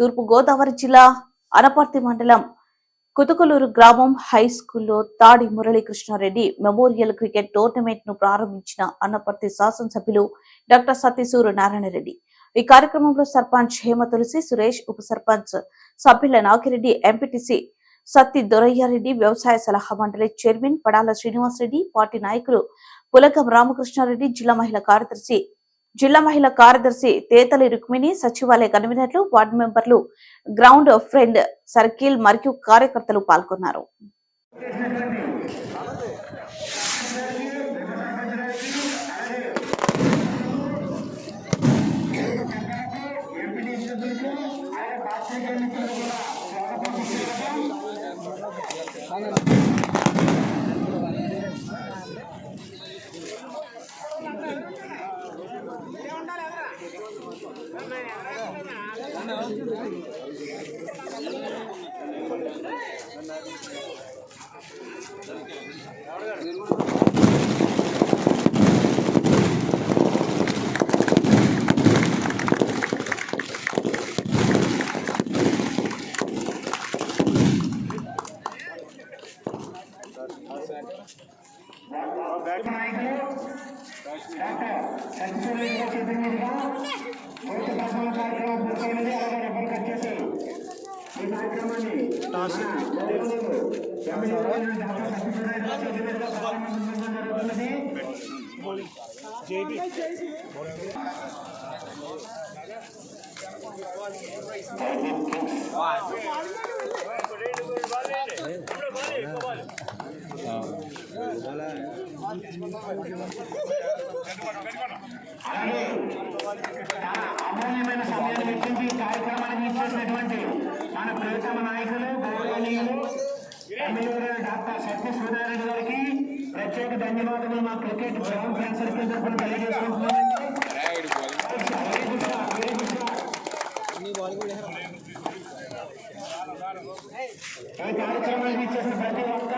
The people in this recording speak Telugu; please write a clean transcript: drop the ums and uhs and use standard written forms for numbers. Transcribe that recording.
తూర్పు గోదావరి జిల్లా అనపర్తి మండలం కుతుకులూరు గ్రామం హై స్కూల్లో తాడి మురళీకృష్ణారెడ్డి మెమోరియల్ క్రికెట్ టోర్నమెంట్ ను ప్రారంభించిన అనపర్తి శాసనసభ్యులు డాక్టర్ సత్తి సూర్యనారాయణరెడ్డి. ఈ కార్యక్రమంలో సర్పంచ్ హేమ తులసి సురేష్, ఉప సర్పంచ్ సభ్యుల నాగిరెడ్డి, ఎంపీటీసీ సత్తి దొరయ్యారెడ్డి, వ్యవసాయ సలహా మండలి చైర్మన్ పడాల శ్రీనివాసరెడ్డి, పార్టీ నాయకులు పులకం రామకృష్ణారెడ్డి, జిల్లా మహిళా కార్యదర్శి తేతలి రుక్మిణి, సచివాలయ కన్వీనర్లు, వార్డు మెంబర్లు, గ్రౌండ్ ఫ్రెండ్ సర్కిల్ మరియు కార్యకర్తలు పాల్గొన్నారు. అమూల్యమైన సమయాన్ని వెచ్చించి ఈ కార్యక్రమాన్ని ఇచ్చేసినటువంటి మన ప్రియతమ నాయకులు గౌరవనీయులు ఎమ్మెల్యే డాక్టర్ సత్తి సూర్యారెడ్డి గారికి ప్రత్యేక ధన్యవాదాలు మా క్రికెట్ గ్రౌండ్ ఫ్రెండ్ సర్కిల్ తరఫున తెలియజేసుకుంటున్నామండి. ఈ కార్యక్రమాన్ని ఇచ్చేసిన ప్రతి ఒక్క